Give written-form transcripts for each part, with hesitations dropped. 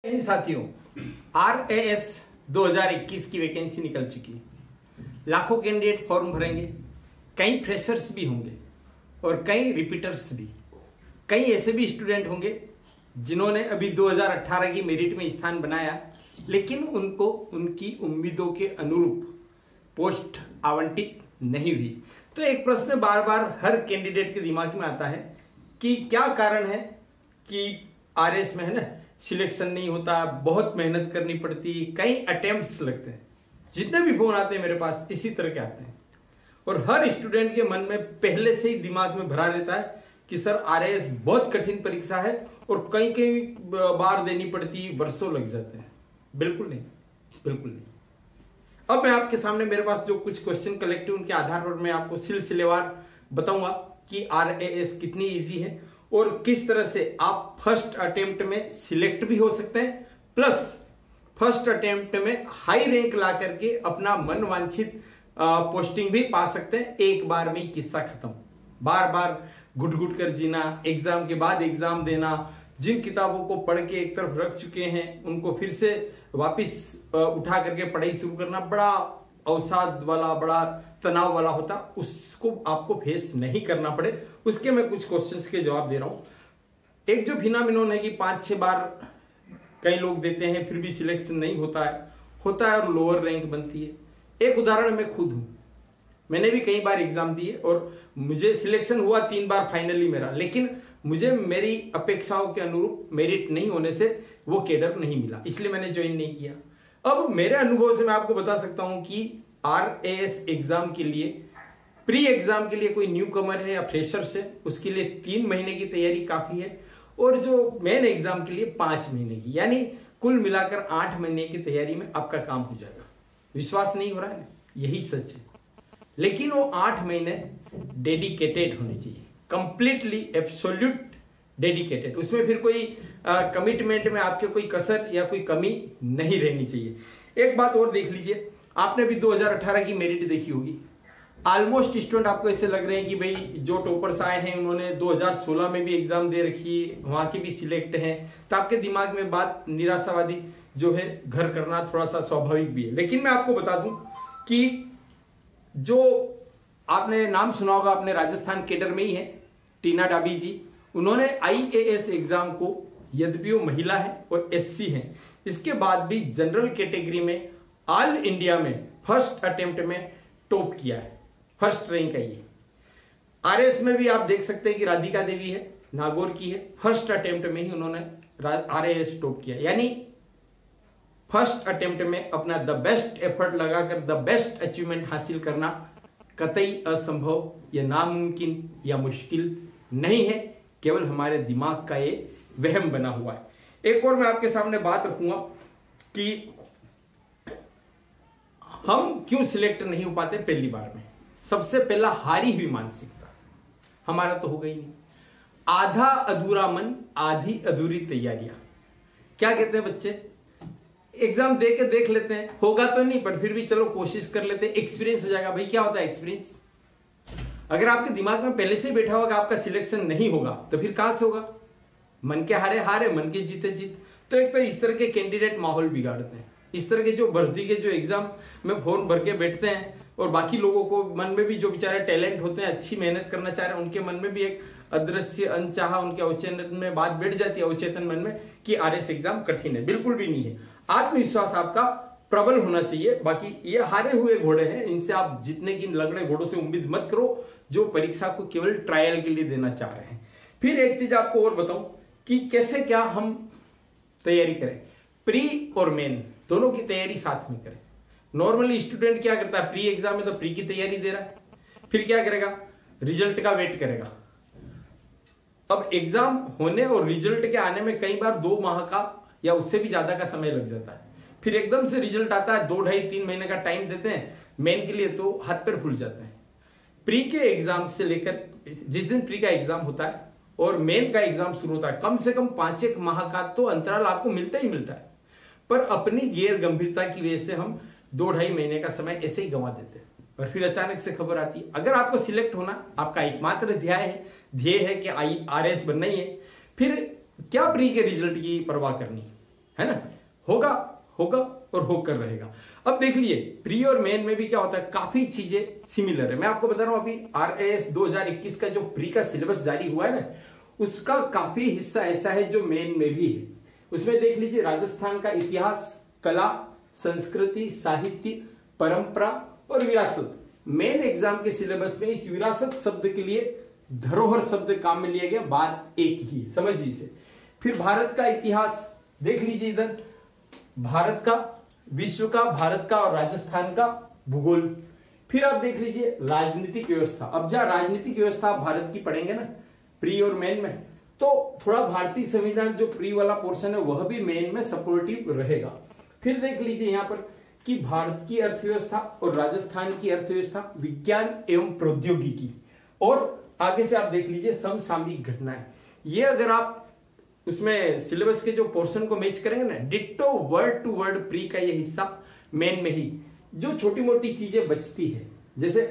इन साथियों, RAS 2021 की vacancy निकल चुकी है। लाखों कैंडिडेट फॉर्म भरेंगे, कई फ्रेशर्स भी होंगे और कई रिपीटर्स भी। कई ऐसे भी स्टूडेंट होंगे जिन्होंने अभी 2018 की मेरिट में स्थान बनाया, लेकिन उनको उनकी उम्मीदों के अनुरूप पोस्ट आवंटित नहीं हुई। तो एक प्रश्न बार बार हर कैंडिडेट के दिमाग में आता है कि क्या कारण है कि RAS में है ना सिलेक्शन नहीं होता, बहुत मेहनत करनी पड़ती, कई अटेम्प्ट्स लगते हैं। जितने भी फोन आते हैं मेरे पास इसी तरह के आते हैं और हर स्टूडेंट के मन में पहले से ही दिमाग में भरा रहता है कि सर RAS बहुत कठिन परीक्षा है और कई कई बार देनी पड़ती, वर्षों लग जाते हैं। बिल्कुल नहीं, बिल्कुल नहीं। अब मैं आपके सामने मेरे पास जो कुछ क्वेश्चन कलेक्ट है उनके आधार पर मैं आपको सिलसिलेवार बताऊंगा कि RAS कितनी इजी है और किस तरह से आप फर्स्ट अटेम्प्ट में सिलेक्ट भी हो सकते हैं, प्लस फर्स्ट अटेम्प्ट में हाई रैंक ला करके अपना मन वांछित पोस्टिंग भी पा सकते हैं। एक बार में किस्सा खत्म, बार बार घुट घुट कर जीना, एग्जाम के बाद एग्जाम देना, जिन किताबों को पढ़ के एक तरफ रख चुके हैं उनको फिर से वापिस उठा करके पढ़ाई शुरू करना बड़ा अवसाद वाला, बड़ा तनाव वाला होता। उसको आपको फेस नहीं करना पड़े, उसके मैं कुछ क्वेश्चंस के जवाब दे रहा हूं। एक जो फिनोमिनन है कि 5-6 बार कई लोग देते हैं फिर भी सिलेक्शन नहीं होता है और लोअर रैंक बनती है। एक उदाहरण मैं खुद हूं, मैंने भी कई बार एग्जाम दिए और मुझे सिलेक्शन हुआ 3 बार फाइनली मेरा, लेकिन मुझे मेरी अपेक्षाओं के अनुरूप मेरिट नहीं होने से वो कैडर नहीं मिला, इसलिए मैंने ज्वाइन नहीं किया। अब मेरे अनुभव से मैं आपको बता सकता हूं कि RAS एग्जाम के लिए, प्री एग्जाम के लिए कोई न्यू कमर है या फ्रेशर्स है उसके लिए 3 महीने की तैयारी काफी है और जो मेन एग्जाम के लिए 5 महीने की, यानी कुल मिलाकर 8 महीने की तैयारी में आपका काम हो जाएगा। विश्वास नहीं हो रहा है ना? यही सच है। लेकिन वो 8 महीने डेडिकेटेड होने चाहिए, कंप्लीटली एब्सोल्यूट डेडिकेटेड। उसमें फिर कोई कमिटमेंट में आपके कोई कसर या कोई कमी नहीं रहनी चाहिए। एक बात और देख लीजिए, आपने भी 2018 की मेरिट देखी होगी। ऑलमोस्ट स्टूडेंट आपको ऐसे लग रहे हैं कि भाई जो टॉपर्स आए हैं उन्होंने 2016 में भी एग्जाम दे रखी है, वहां के भी सिलेक्ट हैं, तो आपके दिमाग में बात निराशावादी जो है घर करना थोड़ा सा स्वाभाविक भी है। लेकिन मैं आपको बता दूं कि जो आपने नाम सुना होगा, अपने राजस्थान कैडर में ही है टीना डाबी जी, उन्होंने IAS एग्जाम को, यद्यपि वो महिला है और SC है, इसके बाद भी जनरल कैटेगरी में ऑल इंडिया में फर्स्ट अटेम्प्ट में टॉप किया है, फर्स्ट रैंक है ये। RAS में भी आप देख सकते हैं कि राधिका देवी है, नागौर की है, फर्स्ट अटेम्प्ट में ही उन्होंने RAS टॉप किया। यानी फर्स्ट अटेम्प्ट में अपना द बेस्ट एफर्ट लगाकर द बेस्ट अचीवमेंट हासिल करना कतई असंभव या नामुमकिन या मुश्किल नहीं है, केवल हमारे दिमाग का ये वहम बना हुआ है। एक और मैं आपके सामने बात रखूंगा कि हम क्यों सिलेक्ट नहीं हो पाते पहली बार में। सबसे पहला हारी हुई मानसिकता, हमारा तो हो गई नहीं। आधा अधूरा मन, आधी अधूरी तैयारियां। क्या कहते हैं बच्चे, एग्जाम दे के देख लेते हैं, होगा तो नहीं पर फिर भी चलो कोशिश कर लेते हैं, एक्सपीरियंस हो जाएगा। भाई क्या होता है एक्सपीरियंस? अगर आपके दिमाग में पहले से ही बैठा होगा आपका सिलेक्शन नहीं होगा तो फिर कहां से होगा? मन के हारे हारे, मन के जीते जीत। तो एक तो इस तरह के कैंडिडेट माहौल बिगाड़ते हैं। इस तरह के जो भर्ती के जो एग्जाम में फॉर्म भर के बैठते हैं और बाकी लोगों को मन में भी जो बेचारे टैलेंट होते हैं, अच्छी मेहनत करना चाह रहे हैं, उनके मन में भी एक अदृश्य अनचाहा उनके अवचेतन में बात बैठ जाती है, अवचेतन मन में, कि RAS एग्जाम कठिन है। बिल्कुल भी नहीं है। आत्मविश्वास आपका प्रबल होना चाहिए। बाकी ये हारे हुए घोड़े हैं, इनसे आप जीतने की लंगड़े घोड़ों से उम्मीद मत करो जो परीक्षा को केवल ट्रायल के लिए देना चाह रहे हैं। फिर एक चीज आपको और बताऊं कि कैसे क्या हम तैयारी करें। प्री और मेन दोनों की तैयारी साथ में करें। नॉर्मली स्टूडेंट क्या करता है, प्री एग्जाम में तो प्री की तैयारी दे रहा है, फिर क्या करेगा, रिजल्ट का वेट करेगा। अब एग्जाम होने और रिजल्ट के आने में कई बार 2 माह का या उससे भी ज्यादा का समय लग जाता है। फिर एकदम से रिजल्ट आता है, 2, 2.5, 3 महीने का टाइम देते हैं मेन के लिए, तो हाथ पैर फूल जाते हैं। प्री के एग्जाम से लेकर जिस दिन प्री का एग्जाम होता है और मेन का एग्जाम शुरू होता है, कम से कम 5-1 माह का तो अंतराल आपको मिलता ही मिलता है। पर अपनी गैर गंभीरता की वजह से हम 2-2.5 महीने का समय ऐसे ही गंवा देते हैं और फिर अचानक से खबर आती है। अगर आपको सिलेक्ट होना आपका एकमात्र ध्येय है कि RAS बनना ही है, फिर क्या प्री के रिजल्ट की परवाह करनी है ना, होगा होगा और होकर रहेगा। अब देख लिए प्री और मेन में भी क्या होता है, काफी चीजें सिमिलर है। मैं आपको बता रहा हूं अभी RAS 2021 का जो प्री का सिलेबस जारी हुआ है ना, उसका काफी हिस्सा ऐसा है जो मेन में भी है। उसमें देख लीजिए राजस्थान का इतिहास, कला, संस्कृति, साहित्य, परंपरा और विरासत। मेन एग्जाम के सिलेबस में इस विरासत शब्द के लिए धरोहर शब्द काम में लिया गया, बात एक ही, समझिए इसे। फिर भारत का इतिहास देख लीजिए, इधर भारत का, विश्व का, भारत का और राजस्थान का भूगोल। फिर आप देख लीजिए राजनीतिक व्यवस्था। अब जहां राजनीतिक व्यवस्था आप भारत की पढ़ेंगे ना प्री और मेन में, तो थोड़ा भारतीय संविधान जो प्री वाला पोर्शन है वह भी मेन में सपोर्टिव रहेगा। फिर देख लीजिए यहां पर कि भारत की अर्थव्यवस्था और राजस्थान की अर्थव्यवस्था, विज्ञान एवं प्रौद्योगिकी, और आगे से आप देख लीजिए समसामयिक घटनाएं। ये अगर आप उसमें सिलेबस के जो पोर्शन को मैच करेंगे ना, ditto word to word pre का ये हिस्सा मेन में ही। जो छोटी मोटी चीजें बचती है जैसे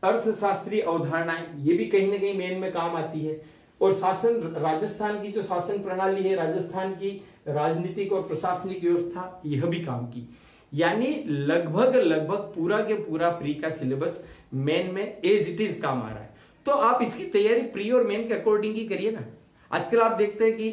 अर्थशास्त्रीय अवधारणाएं, ये भी कहीं ना कहीं मेन में काम आती है। और शासन, राजस्थान की जो शासन प्रणाली है, राजस्थान की राजनीतिक और प्रशासनिक व्यवस्था, यह भी काम की। यानी लगभग लगभग पूरा के पूरा प्री का सिलेबस मेन में एज इट इज काम आ रहा है। तो आप इसकी तैयारी प्री और मेन के अकॉर्डिंग ही करिए ना। आजकल आप देखते हैं कि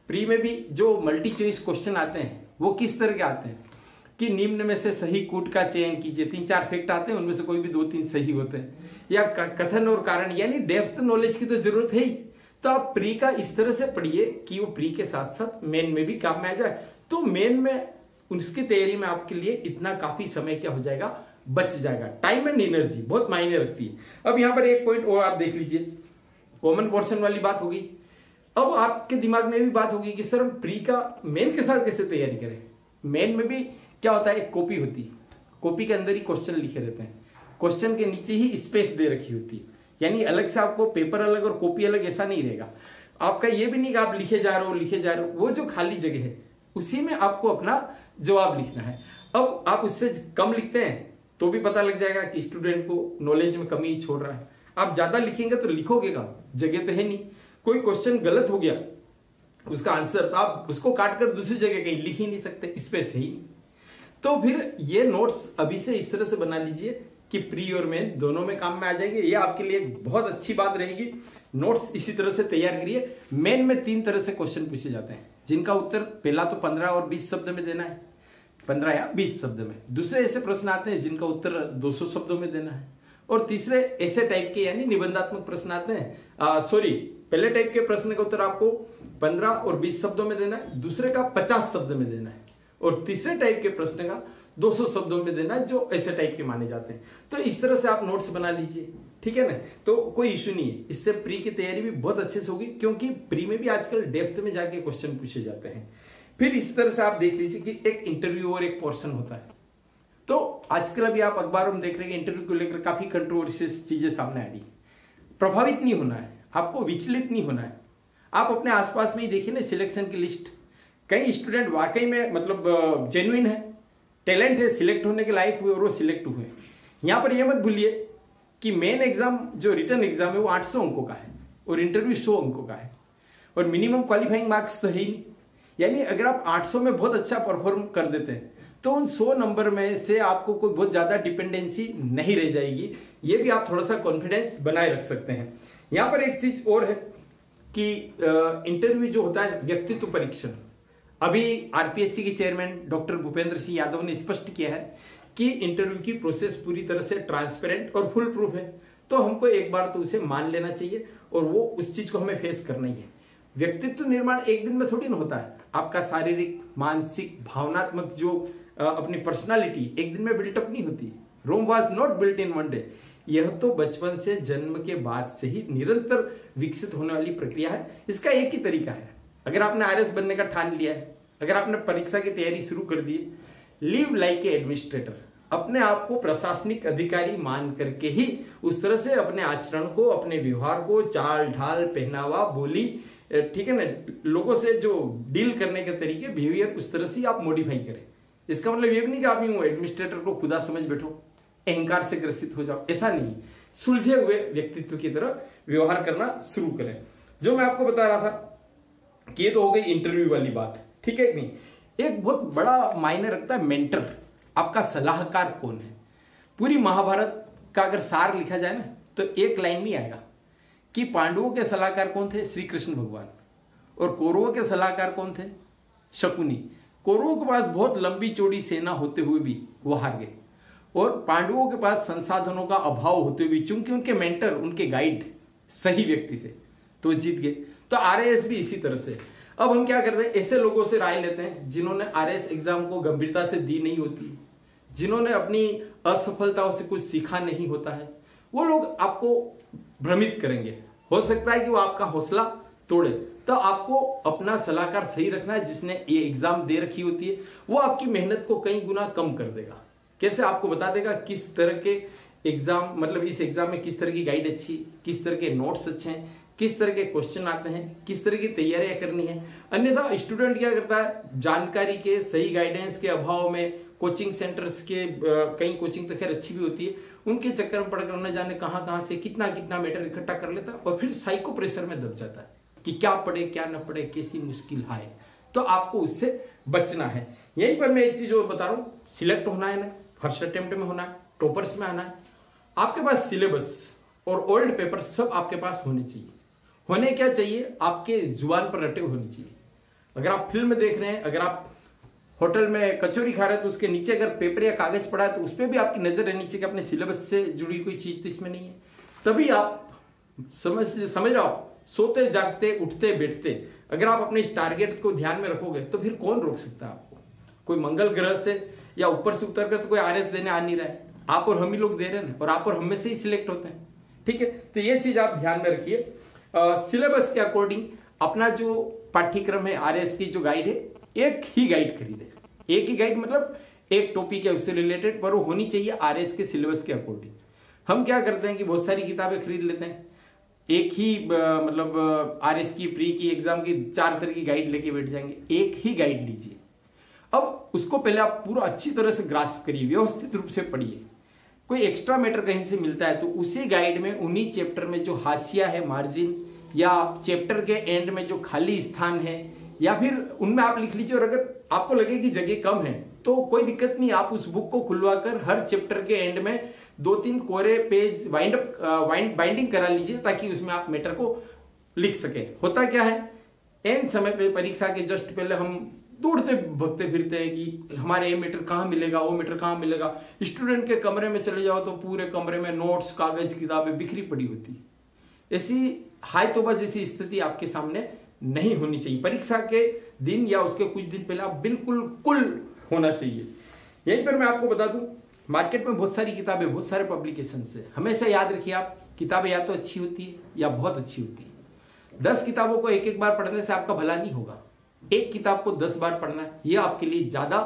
प्री में भी जो मल्टी चॉइस क्वेश्चन आते हैं वो किस तरह के आते हैं कि निम्न में से सही कूट का चयन कीजिए। 3-4 फैक्ट आते हैं, उनमें से कोई भी 2-3 सही होते हैं, या कथन और कारण, यानी डेप्थ नॉलेज की तो जरूरत है ही। तो आप प्री का इस तरह से पढ़िए कि वो प्री के साथ साथ मेन में भी काम में आ जाए। तो मेन में उसकी तैयारी में आपके लिए इतना काफी समय क्या हो जाएगा, बच जाएगा। टाइम एंड एनर्जी बहुत मायने रखती है। अब यहां पर एक पॉइंट और आप देख लीजिए, कॉमन पोर्शन वाली बात होगी। अब आपके दिमाग में भी बात होगी कि सर हम प्री का मेन के साथ कैसे तैयारी करें। मेन में भी क्या होता है, एक कॉपी होती है, कॉपी के अंदर ही क्वेश्चन लिखे रहते हैं, क्वेश्चन के नीचे ही स्पेस दे रखी होती है। यानी अलग से आपको पेपर अलग और कॉपी अलग ऐसा नहीं रहेगा। आपका ये भी नहीं कि आप लिखे जा रहे हो, वो जो खाली जगह है उसी में आपको अपना जवाब लिखना है। अब आप उससे कम लिखते हैं तो भी पता लग जाएगा कि स्टूडेंट को नॉलेज में कमी छोड़ रहा है। आप ज्यादा लिखेंगे तो लिखोगे का जगह तो है नहीं। कोई क्वेश्चन गलत हो गया उसका आंसर, तो आप उसको काट कर दूसरी जगह कहीं लिख ही नहीं सकते, स्पेस है ही नहीं। तो फिर ये नोट्स अभी से इस तरह से बना लीजिए कि प्री और मेन दोनों में काम में आ जाएंगे। ये आपके लिए बहुत अच्छी बात रहेगी। नोट्स इसी तरह से तैयार करिए। मेन में 3 तरह से क्वेश्चन पूछे जाते हैं, जिनका उत्तर पहला तो 15 और 20 शब्द में देना है, 15 या 20 शब्द में। दूसरे ऐसे प्रश्न आते हैं जिनका उत्तर 200 शब्दों में देना है। और तीसरे ऐसे टाइप के यानी निबंधात्मक प्रश्न आते हैं, पहले टाइप के प्रश्न का उत्तर आपको 15 और 20 शब्दों में देना है, दूसरे का 50 शब्द में देना है, और तीसरे टाइप के प्रश्न का 200 शब्दों में देना है, जो ऐसे टाइप के माने जाते हैं। तो इस तरह से आप नोट्स बना लीजिए, ठीक है ना। तो कोई इश्यू नहीं है, इससे प्री की तैयारी भी बहुत अच्छे से होगी, क्योंकि प्री में भी आजकल डेप्थ में जाके क्वेश्चन पूछे जाते हैं। फिर इस तरह से आप देख लीजिए कि एक इंटरव्यू और एक पोर्शन होता है। तो आजकल अभी आप अखबारों में देख रहे हैं इंटरव्यू को लेकर काफी कंट्रोवर्शियस चीजें सामने आ रही। प्रभावित नहीं होना है, आपको विचलित नहीं होना है। आप अपने आसपास में ही देखिए ना सिलेक्शन की लिस्ट, कई स्टूडेंट वाकई में मतलब जेन्युइन है, टैलेंट है, सिलेक्ट होने के लायक हुए और वो सिलेक्ट हुए। यहां पर यह मत भूलिए कि मेन एग्जाम जो रिटर्न एग्जाम है वो 800 अंकों का है और इंटरव्यू 100 अंकों का है, और मिनिमम क्वालिफाइंग मार्क्स तो है ही नहीं। यानी अगर आप 800 में बहुत अच्छा परफॉर्म कर देते हैं तो उन 100 नंबर में से आपको कोई बहुत ज्यादा डिपेंडेंसी नहीं रह जाएगी। ये भी आप थोड़ा सा कॉन्फिडेंस बनाए रख सकते हैं। यहां पर एक चीज और है कि इंटरव्यू जो होता है व्यक्तित्व परीक्षण, अभी आरपीएससी के चेयरमैन डॉक्टर भूपेंद्र सिंह यादव ने स्पष्ट किया है कि इंटरव्यू की प्रोसेस पूरी तरह से ट्रांसपेरेंट और फुल प्रूफ है। तो हमको एक बार तो उसे मान लेना चाहिए और वो उस चीज को हमें फेस करना ही है। व्यक्तित्व निर्माण एक दिन में थोड़ी ना होता है। आपका शारीरिक, मानसिक, भावनात्मक जो अपनी पर्सनालिटी एक दिन में बिल्टअप नहीं होती। Rome was not built in one day. यह तो बचपन से, जन्म के बाद से ही निरंतर विकसित होने वाली प्रक्रिया है। इसका एक ही तरीका है, अगर आपने आरएस बनने का ठान लिया है, अगर आपने परीक्षा की तैयारी शुरू कर दी, लिव लाइक ए एडमिनिस्ट्रेटर, अपने आप को प्रशासनिक अधिकारी मान करके ही उस तरह से अपने आचरण को, अपने व्यवहार को, चाल ढाल, पहनावा, बोली, ठीक है ना, लोगों से जो डील करने के तरीके, बिहेवियर, उस तरह से आप मॉडिफाई करें। इसका मतलब ये भी नहीं कि आप यूं एडमिनिस्ट्रेटर को खुदा समझ बैठो, अहंकार से ग्रसित हो जाओ, ऐसा नहीं। सुलझे हुए व्यक्तित्व की तरह व्यवहार करना शुरू करें। जो मैं आपको बता रहा था कि ये तो हो गई इंटरव्यू वाली बात, ठीक है नहीं। एक बहुत बड़ा मायने रखता है मेंटर, आपका सलाहकार कौन है। पूरी महाभारत का अगर सार लिखा जाए ना तो एक लाइन में आएगा कि पांडवों के सलाहकार कौन थे, श्री कृष्ण भगवान, और कौरवों के सलाहकार कौन थे, शकुनी। कौरवों के पास बहुत लंबी चौड़ी सेना होते हुए भी वो हार गए, और पांडवों के पास संसाधनों का अभाव होते हुए चूंकि उनके मेंटर, उनके गाइड सही व्यक्ति थे तो जीत गए। तो आरएएस भी इसी तरह से। अब हम क्या करते हैं, ऐसे लोगों से राय लेते हैं जिन्होंने आरएएस एग्जाम को गंभीरता से दी नहीं होती, जिन्होंने अपनी असफलताओं से कुछ सीखा नहीं होता है। वो लोग आपको भ्रमित करेंगे, हो सकता है कि वो आपका हौसला तोड़े। तो आपको अपना सलाहकार सही रखना है, जिसने ये एग्जाम दे रखी होती है। वो आपकी मेहनत को कई गुना कम कर देगा। कैसे, आपको बता देगा किस तरह के एग्जाम, मतलब इस एग्जाम में किस तरह की गाइड अच्छी, किस तरह के नोट्स अच्छे हैं, किस तरह के क्वेश्चन आते हैं, किस तरह की तैयारियां करनी है। अन्यथा स्टूडेंट क्या करता है, जानकारी के सही गाइडेंस के अभाव में कोचिंग सेंटर्स के कई कोचिंग तो खैर अच्छी भी होती है, उनके चक्कर में पड़कर न जाने कहां से कितना कितना मैटर इकट्ठा कर लेता है और फिर साइको प्रेशर में दब जाता है कि क्या पढ़े क्या न पढ़े, कैसी मुश्किल आए। तो आपको उससे बचना है। यहीं पर मैं एक चीज और बता रहा हूं, सिलेक्ट होना है ना, फर्स्ट अटेम्प्ट में होना है, टॉपर्स में आना है, आपके पास सिलेबस और ओल्ड पेपर सब आपके पास होने चाहिए। होने क्या चाहिए, आपके जुबान पर रटे होने चाहिए। अगर आप फिल्म देख रहे हैं, अगर आप होटल में कचौरी खा रहे हैं तो उसके नीचे अगर पेपर या कागज पड़ा है तो उस पर भी आपकी नजर रहनी चाहिए कि अपने सिलेबस से जुड़ी कोई चीज तो इसमें नहीं है। तभी आप समझ रहे हो, आप सोते जागते उठते बैठते अगर आप अपने इस टारगेट को ध्यान में रखोगे तो फिर कौन रोक सकता है आपको। कोई मंगल ग्रह से या ऊपर से उतर कर तो कोई आरएस देने आ नहीं रहा है, आप और हम ही लोग दे रहे हैं और आप और हम में से ही सिलेक्ट होते हैं। ठीक है, तो ये चीज आप ध्यान में रखिए। सिलेबस के अकॉर्डिंग अपना जो पाठ्यक्रम है, आरएस की जो गाइड है, एक ही गाइड खरीदे। एक ही गाइड मतलब एक टॉपिक है उससे रिलेटेड, पर वो होनी चाहिए आरएस के सिलेबस के अकॉर्डिंग। हम क्या करते हैं कि बहुत सारी किताबें खरीद लेते हैं, एक ही मतलब आरएस की प्री की एग्जाम की 4 तरह की गाइड लेके बैठ जाएंगे। एक ही गाइड लीजिए, अब उसको पहले आप पूरा अच्छी तरह से ग्रास्प करिए, व्यवस्थित रूप से पढ़िए। कोई एक्स्ट्रा मैटर कहीं से मिलता है तो उसी गाइड में उन्हीं चैप्टर में जो हाशिया है, मार्जिन, या चैप्टर के एंड में जो खाली स्थान है, या फिर उनमें आप लिख लीजिए। और अगर आपको लगे कि जगह कम है तो कोई दिक्कत नहीं, आप उस बुक को खुलवाकर हर चैप्टर के एंड में 2-3 कोरे पेज बाइंडिंग करा लीजिए ताकि उसमें आप मैटर को लिख सके। होता क्या है, एन समय पे परीक्षा के जस्ट पहले हम दौड़ते भगते फिरते हैं कि हमारे ये मैटर कहाँ मिलेगा, वो मैटर कहाँ मिलेगा। स्टूडेंट के कमरे में चले जाओ तो पूरे कमरे में नोट्स, कागज, किताबें बिखरी पड़ी होती। ऐसी हाय तौबा जैसी स्थिति आपके सामने नहीं होनी चाहिए। परीक्षा के दिन या उसके कुछ दिन पहले आप बिल्कुल कुल होना चाहिए। यहीं पर मैं आपको बता दूं, मार्केट में बहुत सारी किताबें, बहुत सारे पब्लिकेशन है। हमेशा याद रखिए, आप किताबें या तो अच्छी होती है या बहुत अच्छी होती है। 10 किताबों को एक बार पढ़ने से आपका भला नहीं होगा। एक किताब को 10 बार पढ़ना है, यह आपके लिए ज्यादा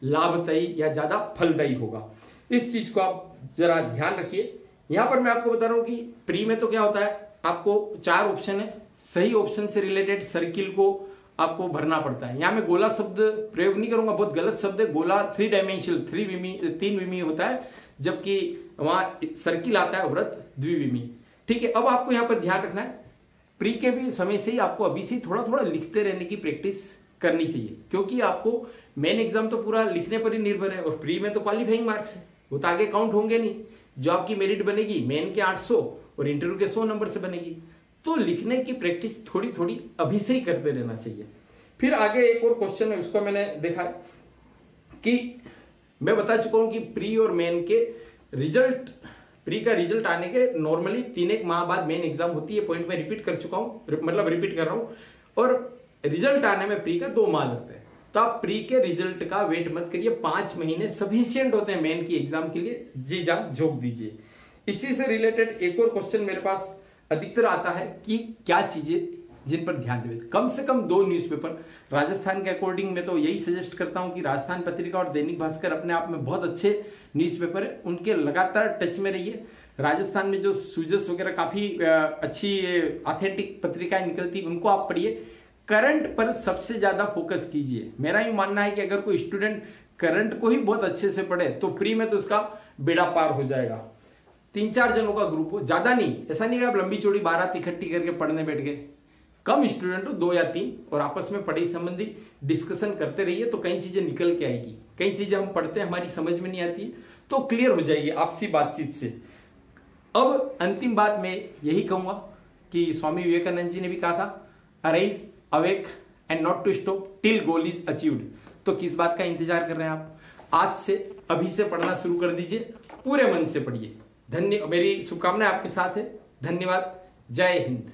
लाभदायी या ज्यादा फलदायी होगा। इस चीज को आप जरा ध्यान रखिए। यहां पर मैं आपको बता रहा हूं कि प्री में तो क्या होता है, आपको 4 ऑप्शन है, सही ऑप्शन से रिलेटेड सर्किल को आपको भरना पड़ता है। यहां मैं गोला शब्द प्रयोग नहीं करूंगा, बहुत गलत शब्द है। गोला 3 डायमेंशनल 3 विमीय होता है, जबकि वहां सर्किल आता है वृत्त द्विविमीय। ठीक है, अब आपको यहां पर ध्यान रखना है, प्री के भी समय से ही आपको अभी से थोड़ा थोड़ा लिखते रहने की प्रैक्टिस करनी चाहिए, क्योंकि आपको मेन एग्जाम तो पूरा लिखने पर ही निर्भर है और प्री में तो क्वालिफाइंग मार्क्स है, वो तो आगे काउंट होंगे नहीं। जो आपकी मेरिट बनेगी मेन के 800 और इंटरव्यू के 100 नंबर से बनेगी। तो लिखने की प्रैक्टिस थोड़ी थोड़ी अभी से ही करते रहना चाहिए। फिर आगे एक और क्वेश्चन है, उसको मैंने देखा कि मैं बता चुका हूं कि प्री और मेन के रिजल्ट, प्री का रिजल्ट आने के नॉर्मली 3-1 माह बाद मेन एग्जाम होती है। पॉइंट में रिपीट कर चुका हूं, मतलब रिपीट कर रहा हूं। और रिजल्ट आने में प्री का 2 माह लगते हैं। तो आप प्री के रिजल्ट का वेट मत करिए, 5 महीने सफिशिएंट होते हैं मेन की एग्जाम के लिए। जी जान झोंक दीजिए। इसी से रिलेटेड एक और क्वेश्चन मेरे पास अधिकतर आता है कि क्या चीजें जिन पर ध्यान दें। कम से कम 2 न्यूज़पेपर राजस्थान के अकॉर्डिंग मैं तो यही सजेस्ट करता हूं कि राजस्थान पत्रिका और दैनिक भास्कर अपने आप में बहुत अच्छे न्यूज़पेपर है, उनके लगातार टच में रहिए। राजस्थान में जो सूजस वगैरह काफी अच्छी ऑथेंटिक पत्रिकाएं निकलती, उनको आप पढ़िए। करंट पर सबसे ज्यादा फोकस कीजिए। मेरा ही मानना है कि अगर कोई स्टूडेंट करंट को ही बहुत अच्छे से पढ़े तो प्री में तो उसका बेड़ा पार हो जाएगा। 3-4 जनों का ग्रुप हो, ज्यादा नहीं। ऐसा नहीं कि आप लंबी चौड़ी 12 इकट्ठी करके पढ़ने बैठ गए। कम स्टूडेंट हो, 2 या 3, और आपस में पढ़ाई संबंधी डिस्कशन करते रहिए तो कई चीजें निकल के आएगी। कई चीजें हम पढ़ते हैं हमारी समझ में नहीं आती तो क्लियर हो जाएगी आपसी बातचीत से। अब अंतिम बात मैं यही कहूंगा कि स्वामी विवेकानंद जी ने भी कहा था, arise awake and not to stop till goal is achieved. तो किस बात का इंतजार कर रहे हैं आप? आज से अभी से पढ़ना शुरू कर दीजिए, पूरे मन से पढ़िए। मेरी शुभकामनाएं आपके साथ है। धन्यवाद। जय हिंद।